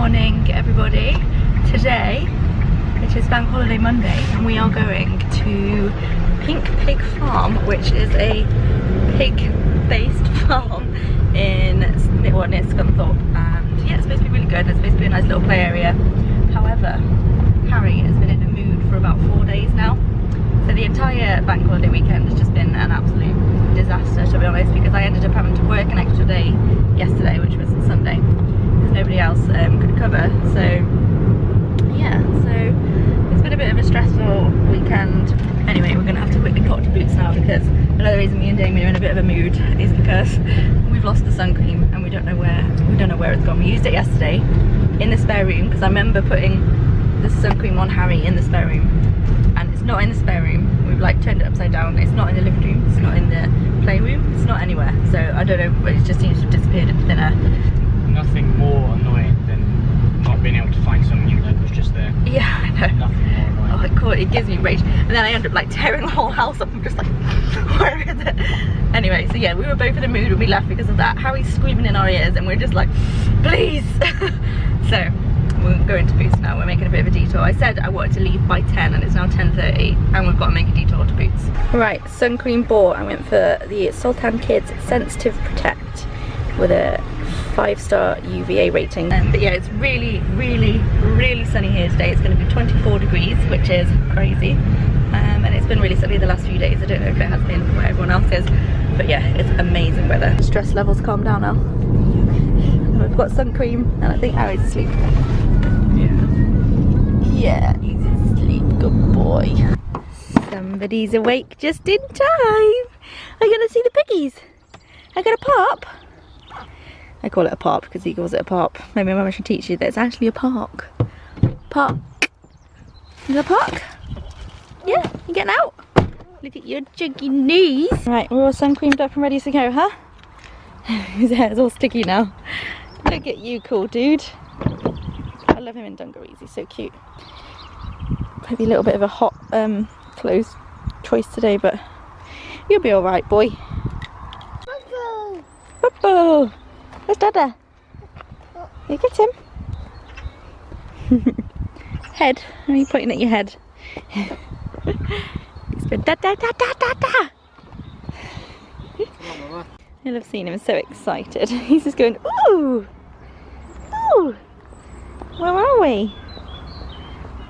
morning, everybody. Today, it is Bank Holiday Monday, and we are going to Pink Pig Farm, which is a pig-based farm in near Scunthorpe. And yeah, it's supposed to be really good. It's supposed to be a nice little play area. However, Harry has been in a mood for about 4 days now. So the entire Bank Holiday weekend has just been an absolute disaster, to be honest, because I ended up having to work an extra day yesterday, which was Sunday, because nobody else could cover. So yeah, so it's been a bit of a stressful weekend. Anyway, we're gonna have to quickly put to boots now, because another reason me and Damien are in a bit of a mood is because we've lost the sun cream and we don't know where it's gone. We used it yesterday in the spare room, because I remember putting the sun cream on Harry in the spare room, and it's not in the spare room. We've like turned it upside down. It's not in the living room, it's not in the playroom, it's not anywhere. So I don't know, but it just seems to have disappeared into thin air. Nothing more annoying than not being able to find something that was just there. Yeah, I know. Nothing more annoying. Oh, it gives me rage. And then I end up like tearing the whole house up. I'm just like, where is it? Anyway, so yeah, we were both in a mood when we left because of that. Harry's screaming in our ears and we're just like, please. So we're going to Boots now. We're making a bit of a detour. I said I wanted to leave by 10 and it's now 10:30, and we've got to make a detour to Boots. Right, sun cream bought. I went for the Sultan Kids Sensitive Protect with a 5-star UVA rating. But yeah, it's really sunny here today. It's going to be 24 degrees, which is crazy. And it's been really sunny the last few days. I don't know if it has been where everyone else is, but yeah, it's amazing weather. Stress levels calm down now. We've got sun cream, and I think Harry's asleep. Yeah, he's asleep. Good boy. Somebody's awake just in time. Are you gonna see the piggies? I got a pop. I call it a park because he calls it a park. Maybe Mama should teach you that it's actually a park. Park. Is it a park? Yeah, you getting out? Look at your juggy knees. Right, we're all sun creamed up and ready to go, huh? His hair's all sticky now. Look at you, cool dude. I love him in dungarees, he's so cute. Maybe a little bit of a hot clothes choice today, but you'll be alright, boy. Bubble! Where's Dada? You get him. Head. Are you pointing at your head? He's been da da da da da da. I love seeing him so excited. He's just going, ooh! Ooh! Where are we?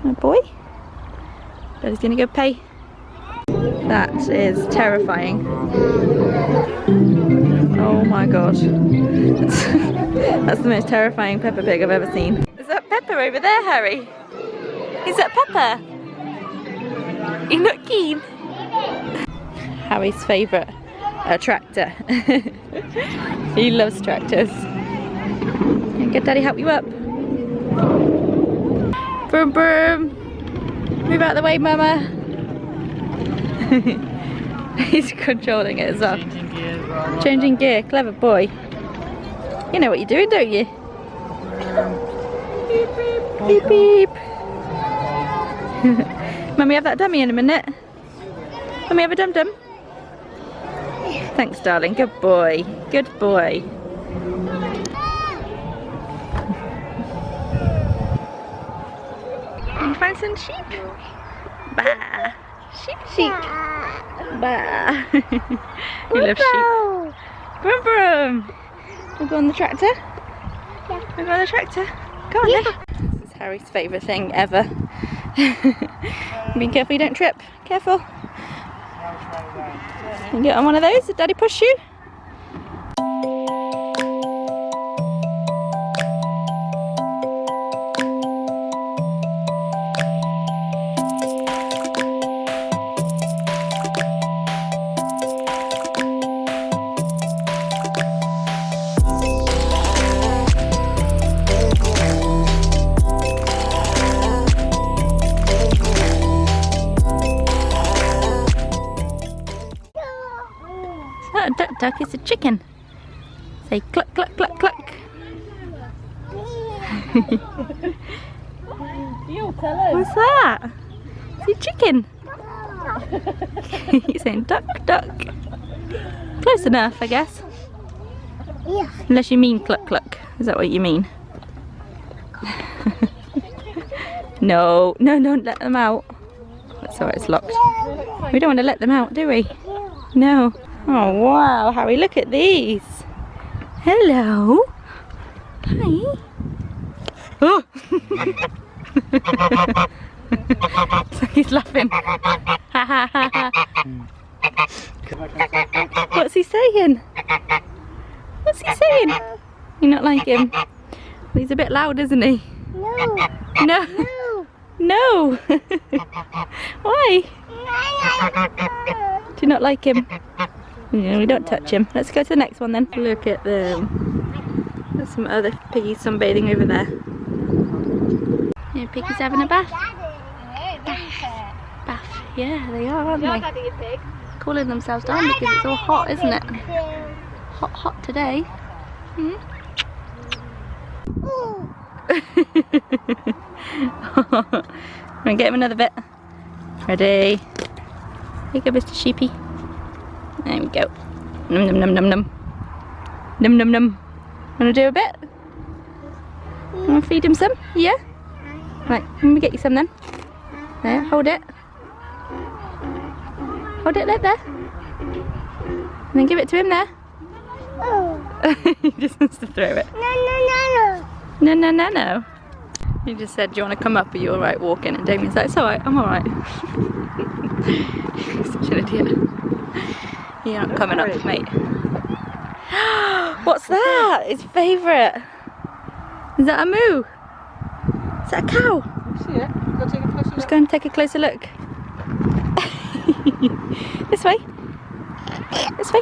My boy? Daddy's gonna go pay. That is terrifying. Oh my god. That's the most terrifying Peppa Pig I've ever seen. Is that Peppa over there, Harry? Is that Peppa? You're not keen? Harry's favourite tractor. He loves tractors. And can Daddy help you up? Broom broom! Move out of the way, Mama! He's controlling it as well. Changing gear, clever boy. You know what you're doing, don't you? Beep beep, beep beep. Mummy, have that dummy in a minute. Mummy, have a dum dum. Thanks, darling. Good boy. Good boy. Can you find some sheep? Bah. Sheep, sheep. Bah. You love sheep. Vroom vroom. We'll go on the tractor? Yeah. We'll go on the tractor? Go on then. This is Harry's favourite thing ever. Be careful you don't trip. Careful. You get on one of those? Did Daddy push you? A duck duck is a chicken. Say cluck cluck cluck cluck. What's that? It's a chicken. You're saying duck duck. Close enough, I guess. Yeah. Unless you mean cluck cluck. Is that what you mean? No, no, don't let them out. That's alright, it's locked. We don't want to let them out, do we? No. Oh wow, Harry, look at these. Hello. Hi. Oh. So he's laughing. What's he saying? What's he saying? You not like him? He's a bit loud, isn't he? No. No. No. No. Why? Do you not like him? No, we don't touch him. Let's go to the next one then. Look at them. There's some other piggies sunbathing over there. Yeah, piggies having a bath. Bath. Yeah, they are, aren't they? Cooling themselves down because it's all hot, isn't it? Hot, hot today. Hmm? We'll get him another bit. Ready? Here you go, Mr. Sheepy. There we go. Num num num num num. Num num num. Wanna do a bit? Wanna feed him some? Yeah? Right, let me get you some then. There, hold it. Hold it like there. And then give it to him there. He just wants to throw it. No, no, no, no. He just said, do you want to come up? Are you alright walking? And Damien's like, it's alright, I'm alright. Such an idiot. You're not coming up, mate. What's that? His favourite. Is that a moo? Is that a cow? See it? Go take a closer Let's go and take a closer look. This way. This way.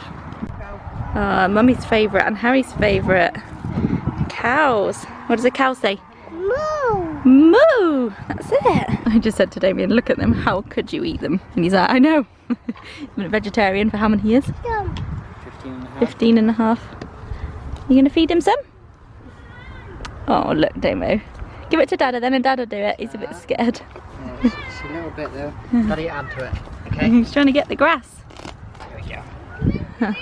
Mummy's favourite and Harry's favourite. Cows. What does a cow say? Moo. Moo! That's it. I just said to Damien, look at them, how could you eat them? And he's like, I know. He's been a vegetarian for how many years? 15 and a half. You gonna feed him some? Oh, look, Damo. Give it to Dada then and Dada do it. He's a bit scared. Yeah, it's a little bit though. Gotta add to it. Okay. He's trying to get the grass. There we go. Huh.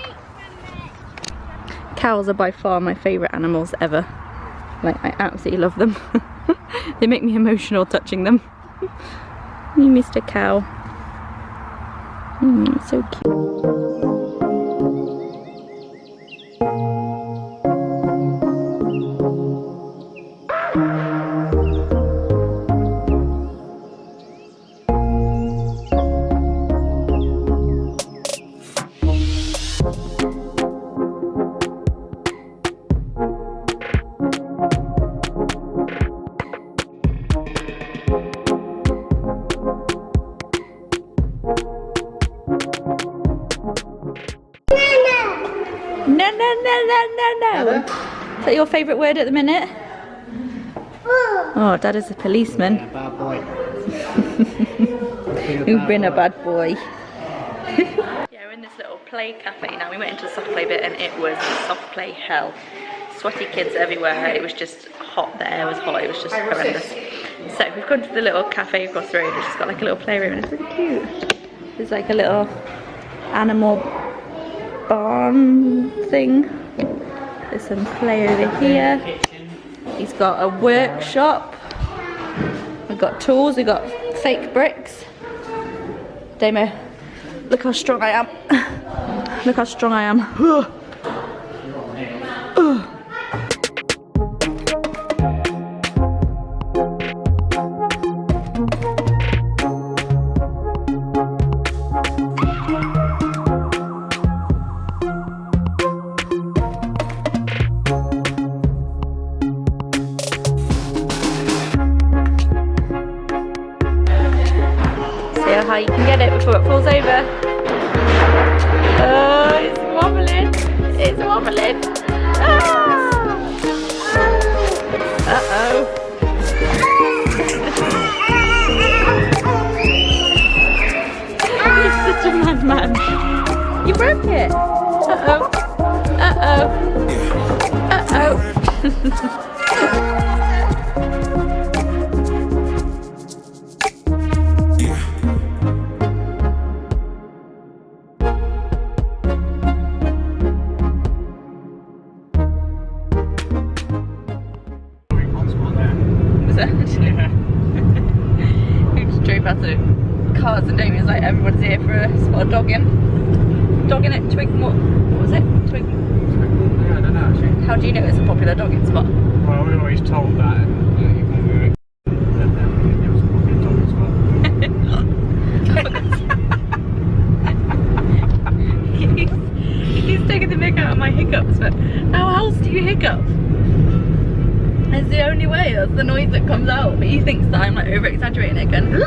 Cows are by far my favourite animals ever. Like, I absolutely love them. They make me emotional touching them. You Mr. Cow. So cute. No. Is that your favourite word at the minute? Oh, Dad is a policeman. Yeah, bad boy. You've been a bad boy. Yeah, we're in this little play cafe now. We went into the soft play bit and it was soft play hell. Sweaty kids everywhere. It was just hot. The air was hot. It was just horrendous. So we've gone to the little cafe across the road, which has got like a little playroom and it's really cute. There's like a little animal barn thing. There's some play over here. He's got a workshop. We've got tools, we've got fake bricks. Damo, look how strong I am. Look how strong I am. See how high you can get it before it falls over. Oh, it's wobbling. It's wobbling. Ah! Uh-oh. He's such a madman. You broke it. Uh-oh. Uh-oh. Uh-oh. Was that? Yeah. cars and Damien's like, everyone's here for a spot of dogging. Dogging at Twigmore. What was it? Yeah, I don't know actually. How do you know it's a popular dogging spot? Well, we were always told that when we were that it was a popular dogging spot. He's taking the mick out of my hiccups, but how else do you hiccup? It's the only way, that's the noise that comes out, but he thinks that I'm like over exaggerating it again.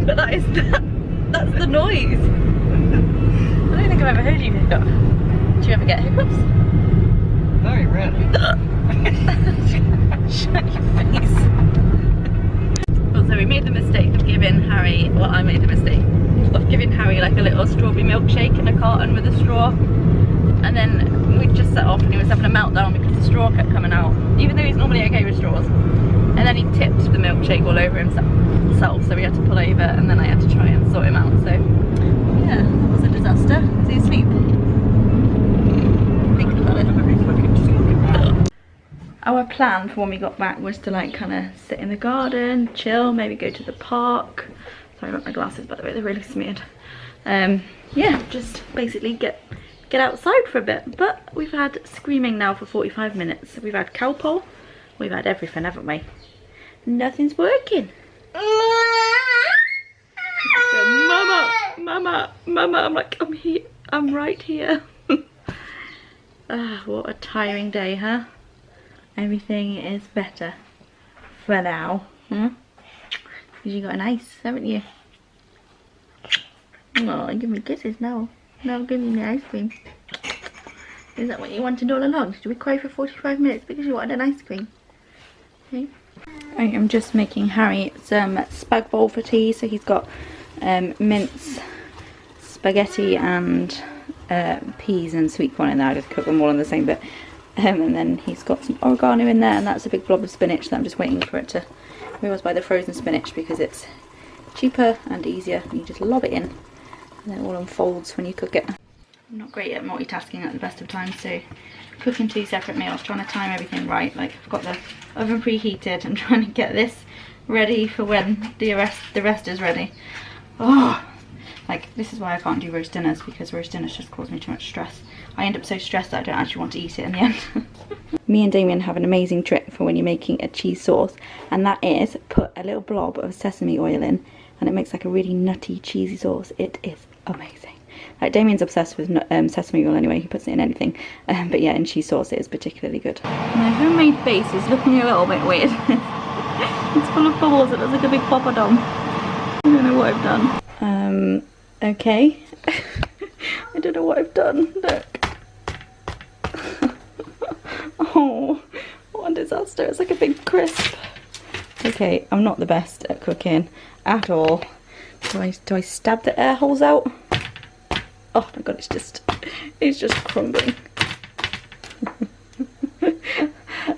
But that's the noise. I don't think I've ever heard you hiccup. Do you ever get hiccups? Very rarely. Shut your face. Also, we made the mistake of giving Harry, well, I made the mistake of giving Harry like a little strawberry milkshake in a carton with a straw. And then we just set off and he was having a meltdown because the straw kept coming out, even though he's normally okay with straws. And then he tipped the milkshake all over himself, so we had to pull over and then I had to try and sort him out. So yeah, that was a disaster. Is he asleep? Thinking about it. Our plan for when we got back was to like kind of sit in the garden, chill, maybe go to the park. Sorry about my glasses, by the way, they're really smeared. Yeah, just basically get outside for a bit. But we've had screaming now for 45 minutes. We've had cow pole, we've had everything, haven't we? Nothing's working. So, mama, I'm like, I'm here, I'm right here. Ah, what a tiring day, huh? Everything is better for now, huh? Because you got an ice, haven't you? Oh, give me kisses now. Now give me the ice cream. Is that what you wanted all along? Did we cry for 45 minutes because you wanted an ice cream? Okay. I am just making Harry some spag bowl for tea. So he's got mince, spaghetti and peas and sweet corn in there. I just cook them all in the same bit. And then he's got some oregano in there, and that's a big blob of spinach that I'm just waiting for it to... We always buy the frozen spinach because it's cheaper and easier. You just lob it in and then it all unfolds when you cook it. I'm not great at multitasking at the best of times, so cooking 2 separate meals, trying to time everything right. Like, I've got the oven preheated and trying to get this ready for when the rest is ready. Oh, like, this is why I can't do roast dinners, because roast dinners just cause me too much stress. I end up so stressed that I don't actually want to eat it in the end. Me and Damien have an amazing trick for when you're making a cheese sauce, and that is put a little blob of sesame oil in, and it makes like a really nutty cheesy sauce. It is amazing. Like, Damien's obsessed with sesame oil anyway, he puts it in anything. But yeah, in cheese sauce it is particularly good. My homemade base is looking a little bit weird. It's full of bubbles, it looks like a big poppadom. I don't know what I've done. Okay. I don't know what I've done, look. Oh, what a disaster, it's like a big crisp. Okay, I'm not the best at cooking at all. Do I stab the air holes out? Oh my god, it's just crumbling.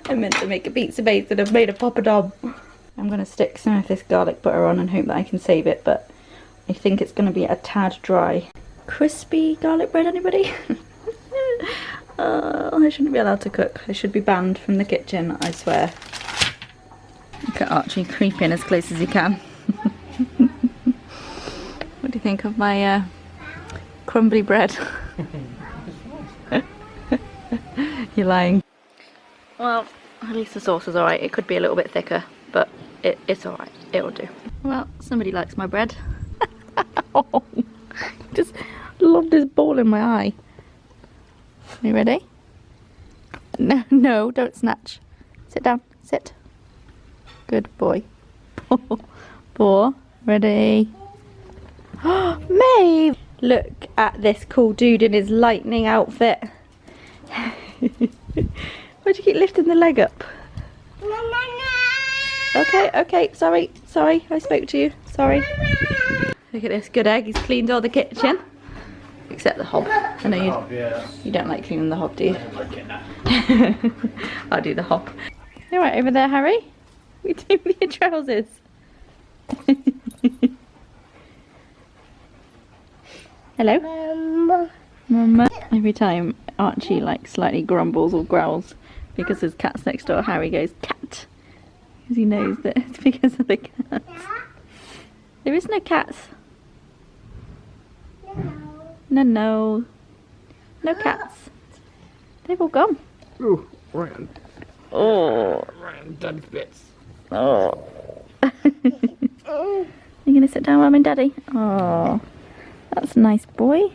I meant to make a pizza base and I've made a poppadom. I'm going to stick some of this garlic butter on and hope that I can save it, but I think it's going to be a tad dry. Crispy garlic bread, anybody? I shouldn't be allowed to cook. I should be banned from the kitchen, I swear. Look at Archie creeping as close as he can. What do you think of my crumbly bread? You're lying. Well, at least the sauce is alright. It could be a little bit thicker, but it's alright. It'll do. Well, somebody likes my bread. Oh, just loved his ball in my eye. Are you ready? No, no, don't snatch. Sit down, sit. Good boy. 4, ready. Maeve! Look at this cool dude in his lightning outfit. Why'd you keep lifting the leg up? Okay, sorry, I spoke to you, sorry. Look at this good egg, he's cleaned all the kitchen. Except the hob. I know you don't like cleaning the hob, do you? I'll do the hob. You alright over there, Harry? We doing with your trousers? Hello? Mama. Every time Archie like slightly grumbles or growls because there's cats next door, Harry goes, cat. Because he knows that it's because of the cats. There is no cats. No, no. No cats. They've all gone. Ooh, right on. Oh. Right on Dad's bits. Oh. You gonna sit down, Mum and Daddy? Oh, that's a nice boy.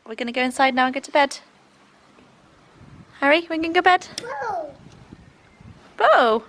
We're gonna go inside now and go to bed. Harry, we can go to bed. Bo!